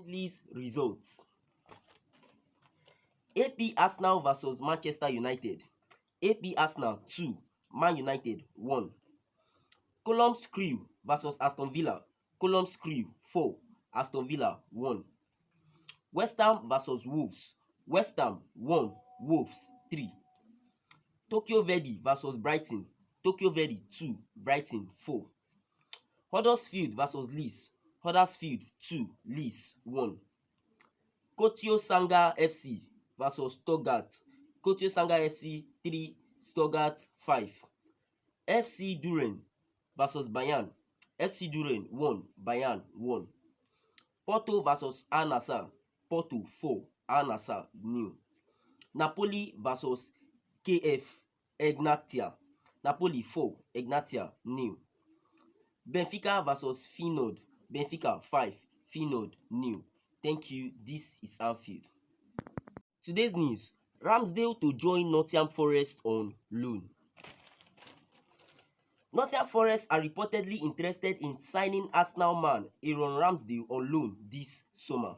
League's results. AP Arsenal vs Manchester United. AP Arsenal 2, Man United 1. Columns Crew vs Aston Villa. Columns Crew 4, Aston Villa 1. West Ham vs Wolves. West Ham 1, Wolves 3. Tokyo Verdy vs Brighton. Tokyo Verdy 2, Brighton 4. Huddersfield vs Leeds. Huddersfield 2, Leeds 1. Kotio Sanga FC vs Stuttgart. Kotio Sanga FC 3, Stuttgart 5. FC Duren vs Bayern. FC Duren 1, Bayern 1. Porto vs Al Nassr. Porto 4, Al Nassr 0. Napoli vs KF Egnatia. Napoli 4, Egnatia 0. Benfica vs Feyenoord. Benfica 5, Feyenoord 0. Thank you. This is Anfield. Today's news. Ramsdale to join Nottingham Forest on loan. Nottingham Forest are reportedly interested in signing Arsenal man Aaron Ramsdale on loan this summer.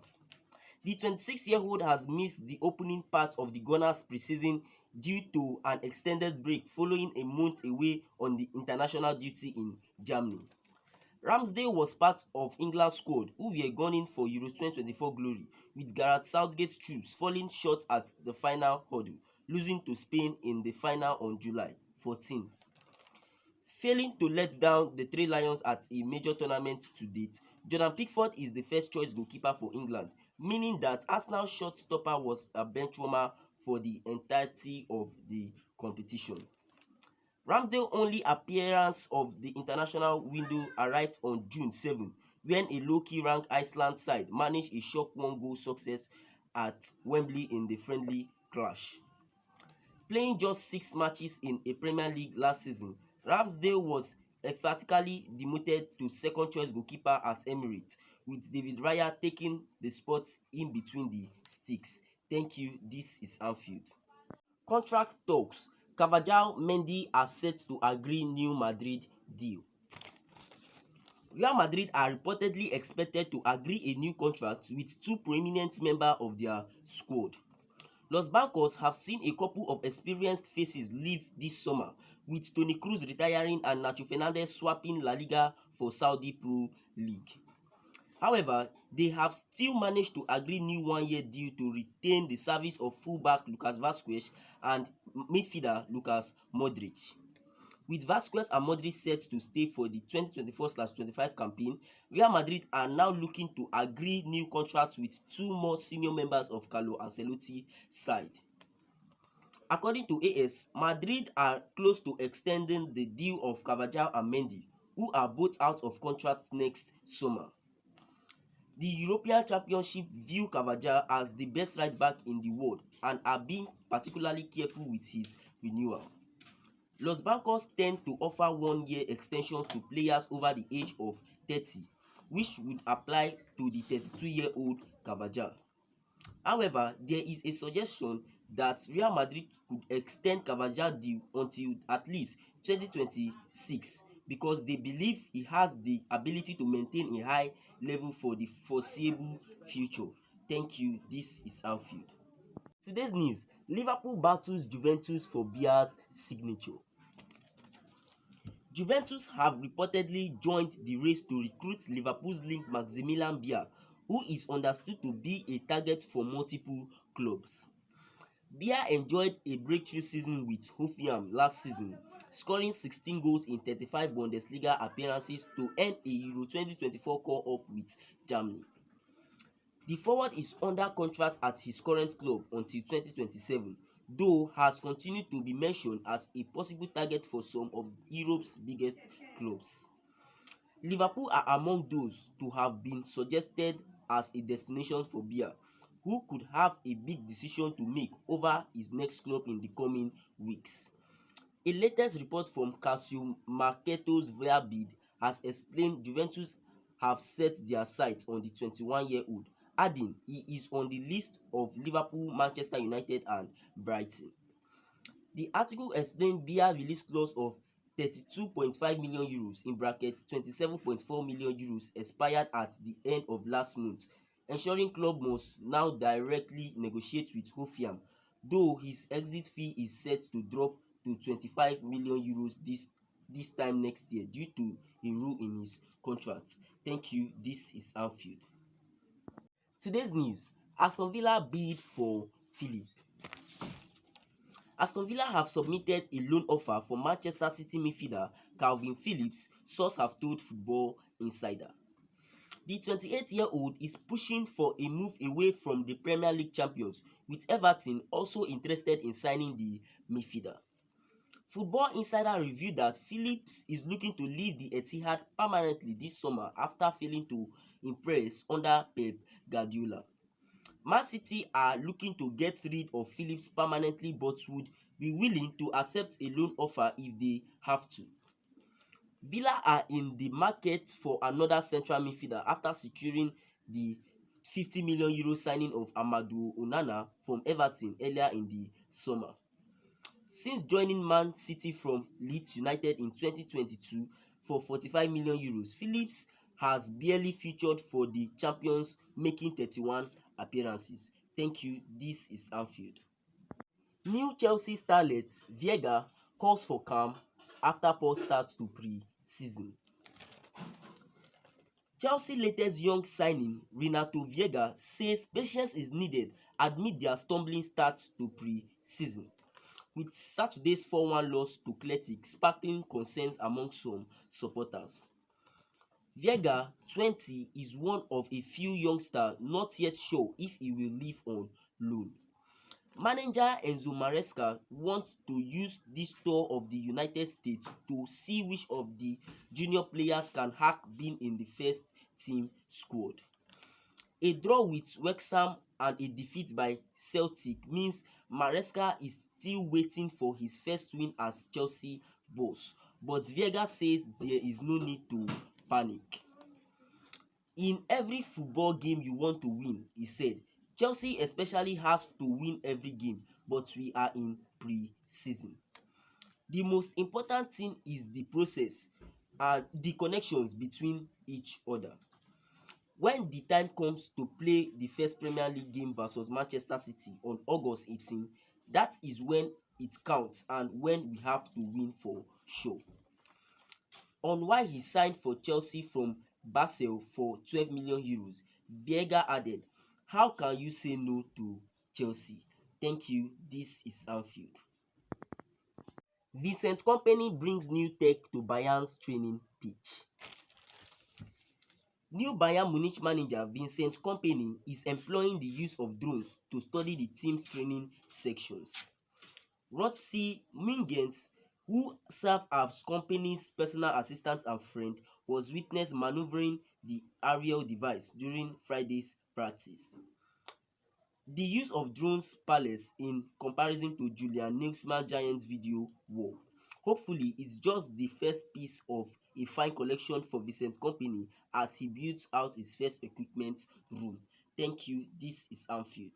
The 26-year-old has missed the opening part of the Gunners preseason due to an extended break following a month away on the international duty in Germany. Ramsdale was part of England's squad who were gunning for Euro 2024 glory, with Gareth Southgate's troops falling short at the final hurdle, losing to Spain in the final on July 14. Failing to let down the Three Lions at a major tournament to date, Jordan Pickford is the first choice goalkeeper for England, meaning that Arsenal shortstopper was a benchwarmer for the entirety of the competition. Ramsdale's only appearance of the international window arrived on June 7, when a low-key ranked Iceland side managed a shock one-goal success at Wembley in the friendly clash. Playing just 6 matches in a Premier League last season, Ramsdale was emphatically demoted to second-choice goalkeeper at Emirates, with David Raya taking the spot in between the sticks. Thank you. This is Anfield. Contract talks. Carvajal, Mendy are set to agree new Madrid deal. Real Madrid are reportedly expected to agree a new contract with 2 prominent members of their squad. Los Blancos have seen a couple of experienced faces leave this summer, with Toni Kroos retiring and Nacho Fernandez swapping La Liga for Saudi Pro League. However, they have still managed to agree new one-year deal to retain the service of fullback Lucas Vazquez and midfielder Lucas Modric. With Vazquez and Modric set to stay for the 2024/25 campaign, Real Madrid are now looking to agree new contracts with 2 more senior members of Carlo Ancelotti's side. According to AS, Madrid are close to extending the deal of Carvajal and Mendy, who are both out of contract next summer. The European Championship view Carvajal as the best right back in the world and are being particularly careful with his renewal. Los Blancos tend to offer 1-year extensions to players over the age of 30, which would apply to the 32-year-old Carvajal. However, there is a suggestion that Real Madrid could extend Carvajal's deal until at least 2026 because they believe he has the ability to maintain a high level for the foreseeable future. Thank you. This is Anfield. Today's news. Liverpool battles Juventus for Bia's signature. Juventus have reportedly joined the race to recruit Liverpool's link Maximilian Bia, who is understood to be a target for multiple clubs. Bia enjoyed a breakthrough season with Hoffenheim last season, scoring 16 goals in 35 Bundesliga appearances to earn a Euro 2024 call-up with Germany. The forward is under contract at his current club until 2027, though has continued to be mentioned as a possible target for some of Europe's biggest clubs. Liverpool are among those to have been suggested as a destination for Bia, who could have a big decision to make over his next club in the coming weeks. A latest report from Calcio Mercato's via bid has explained Juventus have set their sights on the 21-year-old, adding he is on the list of Liverpool, Manchester United and Brighton. The article explained Bia release clause of 32.5 million euros in bracket 27.4 million euros expired at the end of last month, ensuring club must now directly negotiate with Hoffenheim, though his exit fee is set to drop to 25 million euros this time next year due to a rule in his contract. Thank you. This is Anfield. Today's news: Aston Villa bid for Philip. Aston Villa have submitted a loan offer for Manchester City midfielder Calvin Phillips, sources have told Football Insider. The 28-year-old is pushing for a move away from the Premier League champions, with Everton also interested in signing the midfielder. Football Insider revealed that Phillips is looking to leave the Etihad permanently this summer after failing to impress under Pep Guardiola. Man City are looking to get rid of Phillips permanently but would be willing to accept a loan offer if they have to. Villa are in the market for another central midfielder after securing the 50 million euro signing of Amadou Onana from Everton earlier in the summer. Since joining Man City from Leeds United in 2022 for 45 million euros, Phillips has barely featured for the champions, making 31 appearances. Thank you. This is Anfield. New Chelsea starlet Viega calls for calm after poor start to pre-season. Chelsea latest young signing Renato Viega says patience is needed amid their stumbling start to pre-season, with Saturday's 4-1 loss to Celtic sparking concerns among some supporters. Viega, 20, is one of a few youngsters not yet sure if he will leave on loan. Manager Enzo Maresca wants to use this tour of the United States to see which of the junior players can hack being in the first team squad. A draw with Wrexham and a defeat by Celtic means Maresca is still waiting for his first win as Chelsea boss, but Viega says there is no need to panic. In every football game you want to win, he said. Chelsea especially has to win every game, but we are in pre-season. The most important thing is the process and the connections between each other. When the time comes to play the first Premier League game versus Manchester City on August 18, that is when it counts and when we have to win for sure. On why he signed for Chelsea from Basel for 12 million euros, Viega added, "How can you say no to Chelsea? Thank you. This is Anfield." Vincent Kompany brings new tech to Bayern's training pitch. New Bayern Munich manager Vincent Kompany is employing the use of drones to study the team's training sections. Rotsi Mingens, who served as Kompany's personal assistant and friend, was witnessed maneuvering the aerial device during Friday's practice. The use of drones pales in comparison to Julian Nagelsmann's Giants video wall. Hopefully, it's just the first piece of a fine collection for Vincent Kompany as he builds out his first equipment room. Thank you. This is Anfield.